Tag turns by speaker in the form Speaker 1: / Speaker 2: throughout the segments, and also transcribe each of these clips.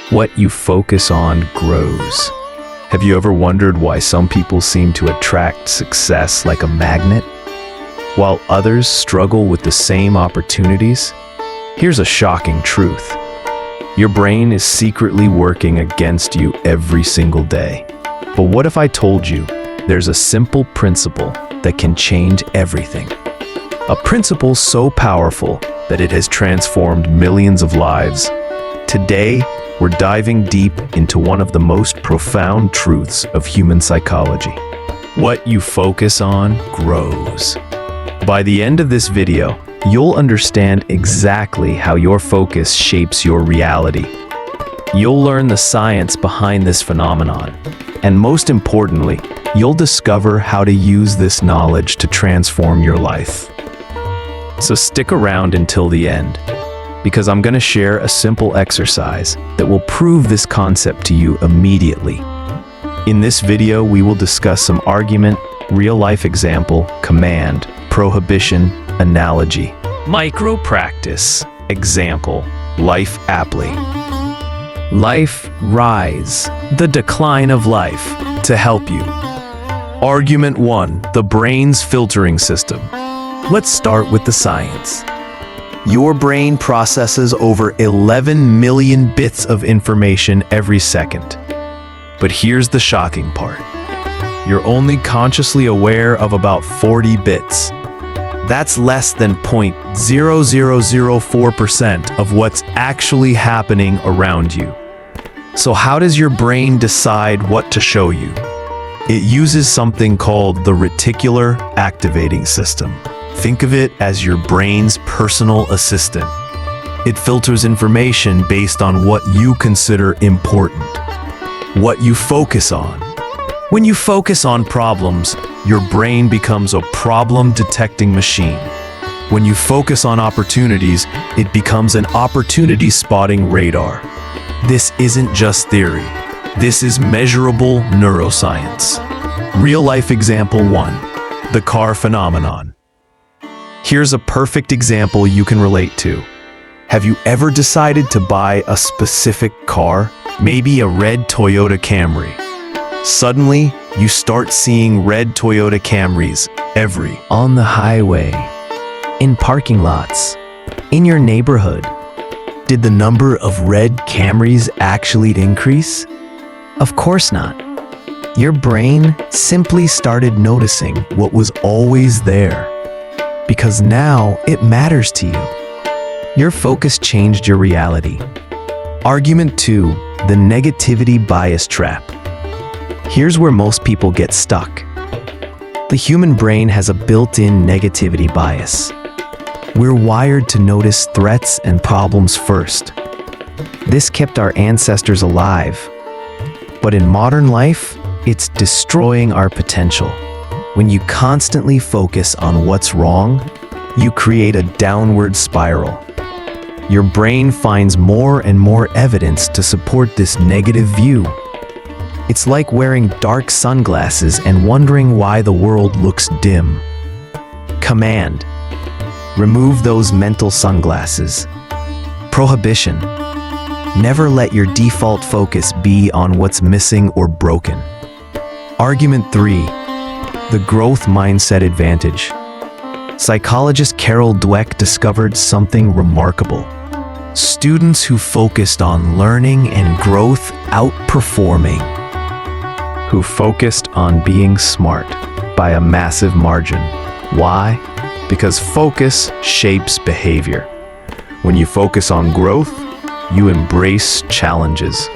Speaker 1: What you focus on grows. Have you ever wondered why some people seem to attract success like a magnet, while others struggle with the same opportunities? Here's a shocking truth. Your brain is secretly working against you every single day. But what if I told you there's a simple principle that can change everything? A principle so powerful that it has transformed millions of lives. Today, we're diving deep into one of the most profound truths of human psychology. What you focus on grows. By the end of this video, you'll understand exactly how your focus shapes your reality. You'll learn the science behind this phenomenon, and most importantly, you'll discover how to use this knowledge to transform your life. So stick around until the end, because I'm going to share a simple exercise that will prove this concept to you immediately. In this video, we will discuss some argument, real-life example, command, prohibition, analogy, micro-practice, example, life aptly. Life, rise, the decline of life, to help you. Argument 1, the brain's filtering system. Let's start with the science. Your brain processes over 11 million bits of information every second. But here's the shocking part. You're only consciously aware of about 40 bits. That's less than 0.0004% of what's actually happening around you. So how does your brain decide what to show you? It uses something called the reticular activating system. Think of it as your brain's personal assistant. It filters information based on what you consider important, what you focus on. When you focus on problems, your brain becomes a problem-detecting machine. When you focus on opportunities, it becomes an opportunity-spotting radar. This isn't just theory. This is measurable neuroscience. Real-life example 1, the car phenomenon. Here's a perfect example you can relate to. Have you ever decided to buy a specific car? Maybe a red Toyota Camry. Suddenly, you start seeing red Toyota Camrys on the highway, in parking lots, in your neighborhood. Did the number of red Camrys actually increase? Of course not. Your brain simply started noticing what was always there, because now it matters to you. Your focus changed your reality. Argument 2, the negativity bias trap. Here's where most people get stuck. The human brain has a built-in negativity bias. We're wired to notice threats and problems first. This kept our ancestors alive. But in modern life, it's destroying our potential. When you constantly focus on what's wrong, you create a downward spiral. Your brain finds more and more evidence to support this negative view. It's like wearing dark sunglasses and wondering why the world looks dim. Command: remove those mental sunglasses. Prohibition: never let your default focus be on what's missing or broken. Argument 3, the growth mindset advantage. Psychologist Carol Dweck discovered something remarkable. Students who focused on learning and growth outperforming. Who focused on being smart by a massive margin. Why? Because focus shapes behavior. When you focus on growth, you embrace challenges.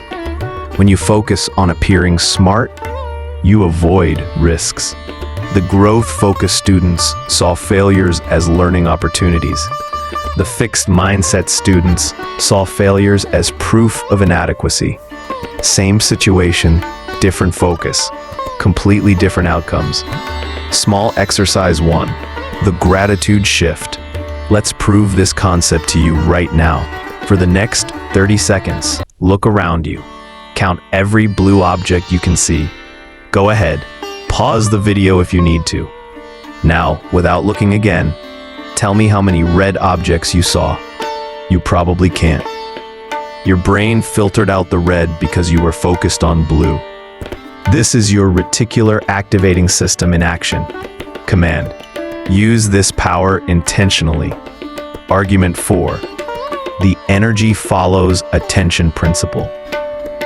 Speaker 1: When you focus on appearing smart, you avoid risks. The growth-focused students saw failures as learning opportunities. The fixed mindset students saw failures as proof of inadequacy. Same situation, different focus, completely different outcomes. Small exercise 1, the gratitude shift. Let's prove this concept to you right now. For the next 30 seconds, look around you. Count every blue object you can see. Go ahead, pause the video if you need to. Now, without looking again, tell me how many red objects you saw. You probably can't. Your brain filtered out the red because you were focused on blue. This is your reticular activating system in action. Command: use this power intentionally. Argument 4. The energy follows attention principle.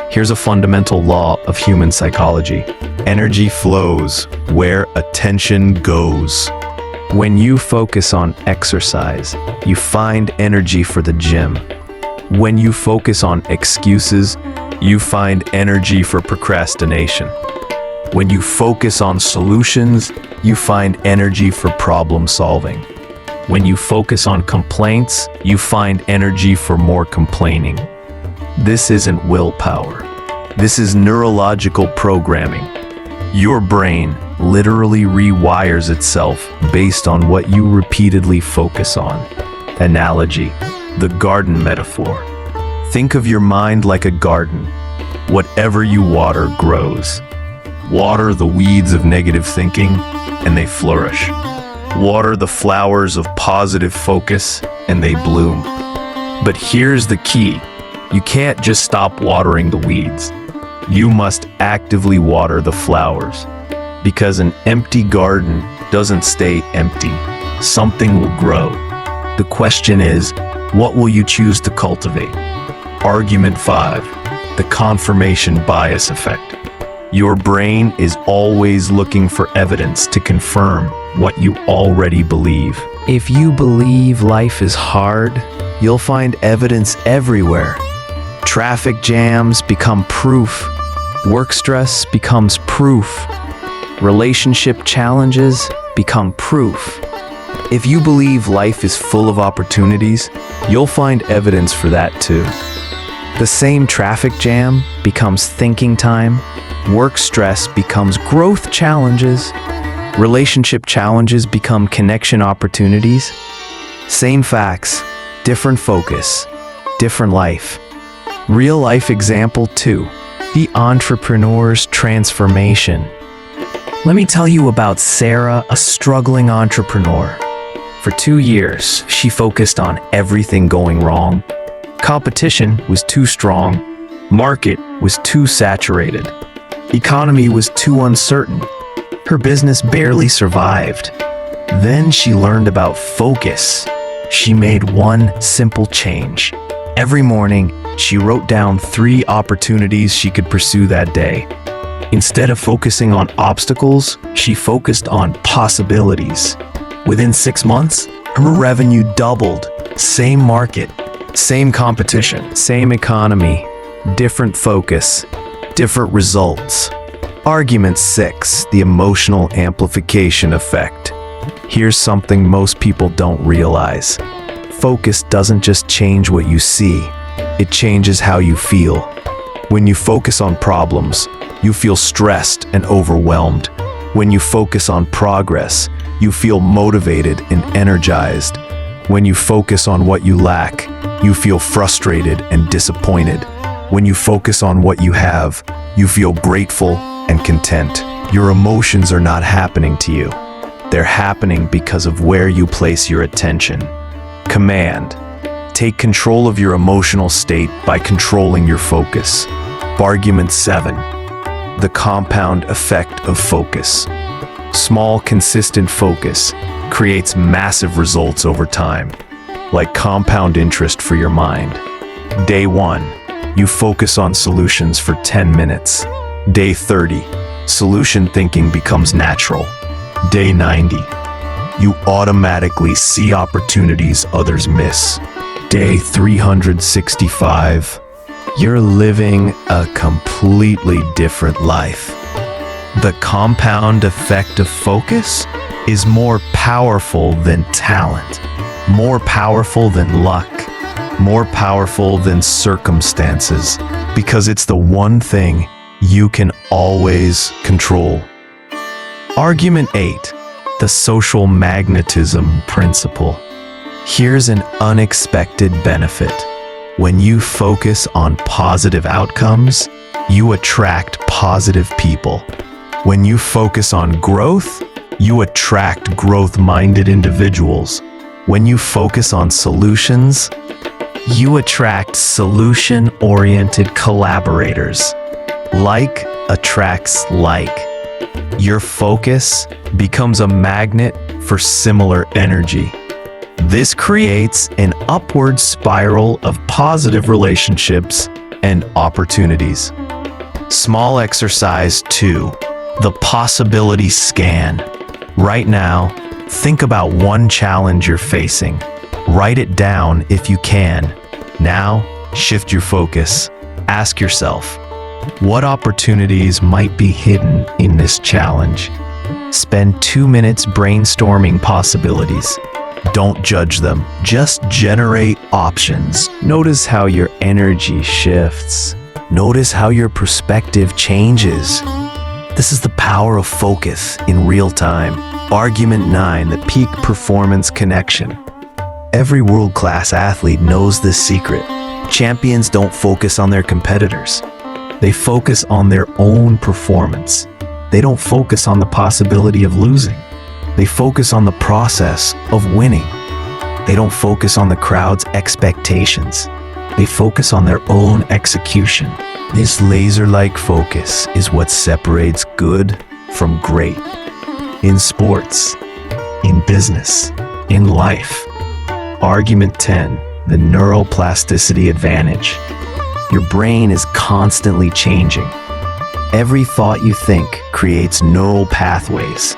Speaker 1: Here's a fundamental law of human psychology. Energy flows where attention goes. When you focus on exercise, you find energy for the gym. When you focus on excuses, you find energy for procrastination. When you focus on solutions, you find energy for problem solving. When you focus on complaints, you find energy for more complaining. This isn't willpower. This is neurological programming. Your brain literally rewires itself based on what you repeatedly focus on. Analogy: the garden metaphor. Think of your mind like a garden. Whatever you water grows. Water the weeds of negative thinking, and they flourish. Water the flowers of positive focus, and they bloom. But here's the key. You can't just stop watering the weeds. You must actively water the flowers. Because an empty garden doesn't stay empty. Something will grow. The question is, what will you choose to cultivate? Argument 5. The confirmation bias effect. Your brain is always looking for evidence to confirm what you already believe. If you believe life is hard, you'll find evidence everywhere. Traffic jams become proof. Work stress becomes proof. Relationship challenges become proof. If you believe life is full of opportunities, you'll find evidence for that too. The same traffic jam becomes thinking time. Work stress becomes growth challenges. Relationship challenges become connection opportunities. Same facts, different focus, different life. Real life example 2. The entrepreneur's transformation. Let me tell you about Sarah, a struggling entrepreneur. For 2 years, she focused on everything going wrong. Competition was too strong. Market was too saturated. Economy was too uncertain. Her business barely survived. Then she learned about focus. She made one simple change. Every morning, she wrote down 3 opportunities she could pursue that day. Instead of focusing on obstacles, she focused on possibilities. Within 6 months, her revenue doubled. Same market, same competition, same economy, different focus, different results. Argument 6. The emotional amplification effect. Here's something most people don't realize. Focus doesn't just change what you see, it changes how you feel. When you focus on problems, you feel stressed and overwhelmed. When you focus on progress, you feel motivated and energized. When you focus on what you lack, you feel frustrated and disappointed. When you focus on what you have, you feel grateful and content. Your emotions are not happening to you. They're happening because of where you place your attention. Command: take control of your emotional state by controlling your focus. Argument 7. The compound effect of focus. Small, consistent focus creates massive results over time, like compound interest for your mind. Day 1, you focus on solutions for 10 minutes. Day 30, solution thinking becomes natural. Day 90, you automatically see opportunities others miss. Day 365, you're living a completely different life. The compound effect of focus is more powerful than talent, more powerful than luck, more powerful than circumstances, because it's the one thing you can always control. Argument 8. The social magnetism principle. Here's an unexpected benefit. When you focus on positive outcomes, you attract positive people. When you focus on growth, you attract growth-minded individuals. When you focus on solutions, You attract solution-oriented collaborators. Like attracts like. Your focus becomes a magnet for similar energy. This creates an upward spiral of positive relationships and opportunities. Small exercise 2, the possibility scan. Right now, think about one challenge you're facing. Write it down if you can. Now, shift your focus. Ask yourself, what opportunities might be hidden in this challenge? Spend 2 minutes brainstorming possibilities. Don't judge them, just generate options. Notice how your energy shifts. Notice how your perspective changes. This is the power of focus in real time. Argument 9, the peak performance connection. Every world-class athlete knows this secret. Champions don't focus on their competitors. They focus on their own performance. They don't focus on the possibility of losing. They focus on the process of winning. They don't focus on the crowd's expectations. They focus on their own execution. This laser-like focus is what separates good from great. In sports, in business, in life. Argument 10, the neuroplasticity advantage. Your brain is constantly changing. Every thought you think creates neural pathways.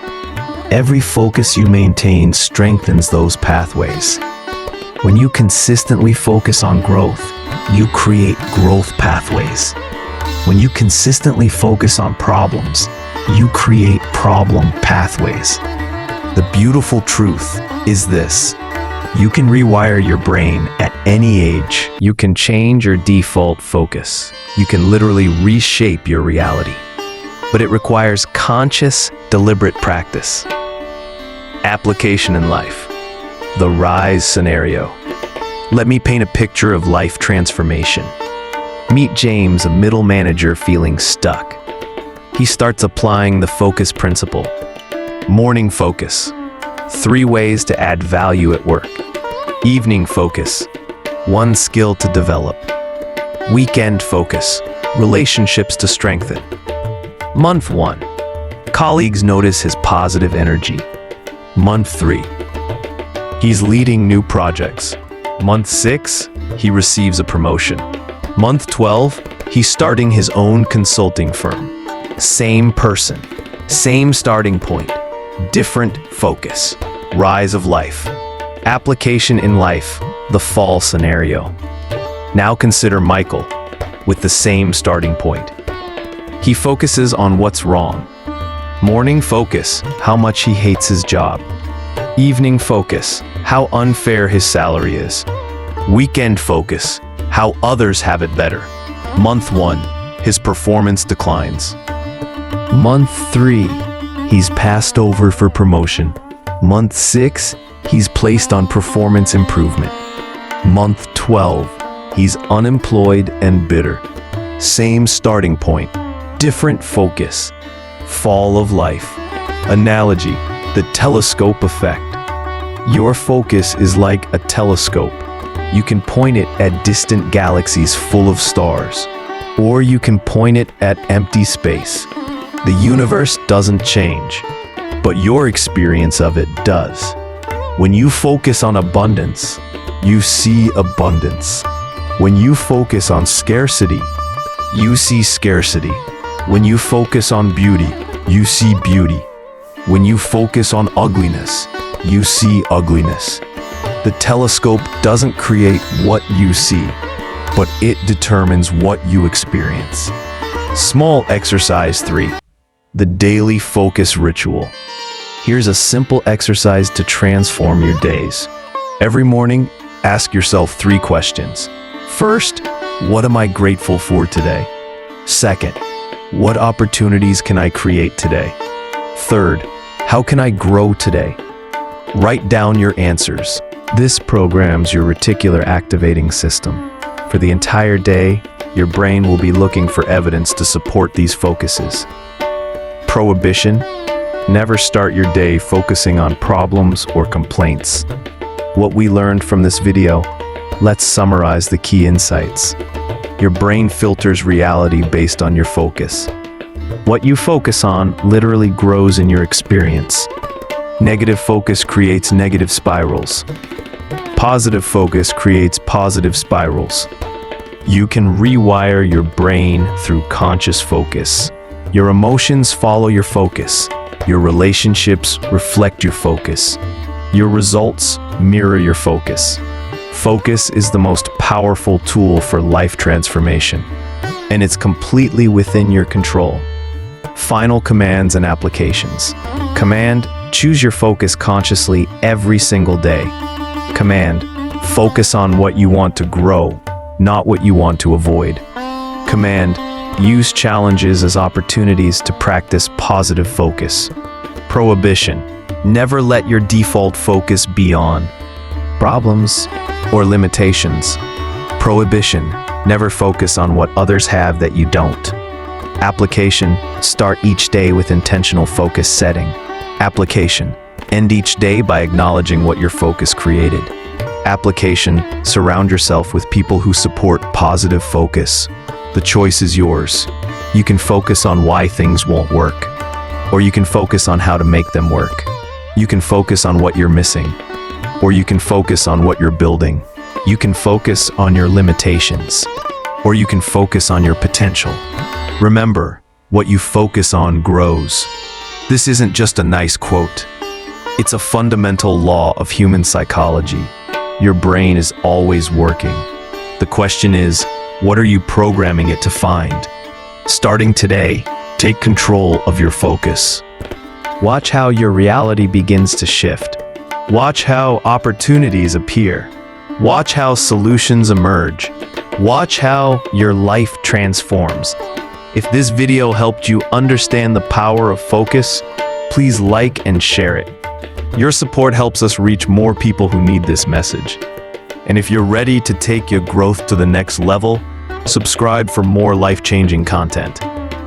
Speaker 1: Every focus you maintain strengthens those pathways. When you consistently focus on growth, you create growth pathways. When you consistently focus on problems, you create problem pathways. The beautiful truth is this: you can rewire your brain at any age. You can change your default focus. You can literally reshape your reality. But it requires conscious, deliberate practice. Application in life. The rise scenario. Let me paint a picture of life transformation. Meet James, a middle manager feeling stuck. He starts applying the focus principle. Morning focus. 3 ways to add value at work. Evening focus. 1 skill to develop. Weekend focus. Relationships to strengthen. Month 1. Colleagues notice his positive energy. Month 3. He's leading new projects. Month 6. He receives a promotion. Month 12. He's starting his own consulting firm. Same person. Same starting point. Different focus. Rise of life. Application in life. The fall scenario. Now consider Michael with the same starting point. He focuses on what's wrong. Morning focus, how much he hates his job. Evening focus, how unfair his salary is. Weekend focus, how others have it better. Month 1, his performance declines. Month 3, he's passed over for promotion. Month 6, he's placed on performance improvement. Month 12, he's unemployed and bitter. Same starting point, different focus. Fall of life. Analogy, the telescope effect. Your focus is like a telescope. You can point it at distant galaxies full of stars, or you can point it at empty space. The universe doesn't change, but your experience of it does. When you focus on abundance, you see abundance. When you focus on scarcity, you see scarcity. When you focus on beauty, you see beauty. When you focus on ugliness, you see ugliness. The telescope doesn't create what you see, but it determines what you experience. Small exercise 3, the daily focus ritual. Here's a simple exercise to transform your days. Every morning, ask yourself 3 questions. First, what am I grateful for today? Second, what opportunities can I create today? Third, how can I grow today? Write down your answers. This programs your reticular activating system. For the entire day, your brain will be looking for evidence to support these focuses. Prohibition: never start your day focusing on problems or complaints. What we learned from this video: Let's summarize the key insights. Your brain filters reality based on your focus. What you focus on literally grows in your experience. Negative focus creates negative spirals. Positive focus creates positive spirals. You can rewire your brain through conscious focus. Your emotions follow your focus. Your relationships reflect your focus. Your results mirror your focus. Focus is the most powerful tool for life transformation, and it's completely within your control. Final commands and applications. Command: choose your focus consciously every single day. Command: focus on what you want to grow, not what you want to avoid. Command: use challenges as opportunities to practice positive focus. Prohibition: never let your default focus be on problems or limitations. Prohibition: never focus on what others have that you don't. Application: start each day with intentional focus setting. Application: end each day by acknowledging what your focus created. Application: surround yourself with people who support positive focus. The choice is yours. You can focus on why things won't work, or you can focus on how to make them work. You can focus on what you're missing, or you can focus on what you're building. You can focus on your limitations, or you can focus on your potential. Remember, what you focus on grows. This isn't just a nice quote. It's a fundamental law of human psychology. Your brain is always working. The question is, what are you programming it to find? Starting today, take control of your focus. Watch how your reality begins to shift. Watch how opportunities appear. Watch how solutions emerge. Watch how your life transforms. If this video helped you understand the power of focus, please like and share it. Your support helps us reach more people who need this message. And if you're ready to take your growth to the next level, subscribe for more life-changing content.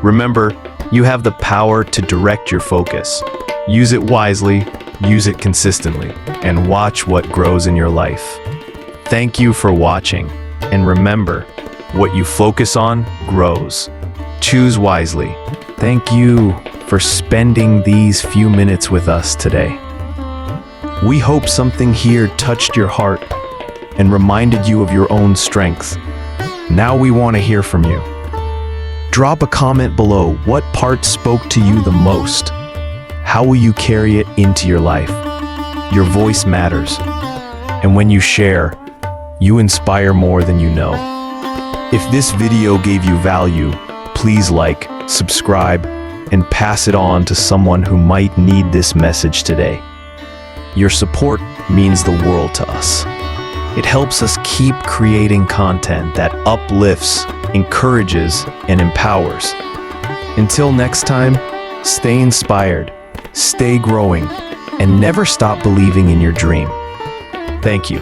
Speaker 1: Remember, you have the power to direct your focus. Use it wisely, use it consistently, and watch what grows in your life. Thank you for watching, and remember, what you focus on grows. Choose wisely. Thank you for spending these few minutes with us today. We hope something here touched your heart and reminded you of your own strength. Now we want to hear from you. Drop a comment below. What part spoke to you the most? How will you carry it into your life? Your voice matters. And when you share, you inspire more than you know. If this video gave you value, please like, subscribe, and pass it on to someone who might need this message today. Your support means the world to us. It helps us keep creating content that uplifts, encourages, and empowers. Until next time, stay inspired, stay growing, and never stop believing in your dream. Thank you.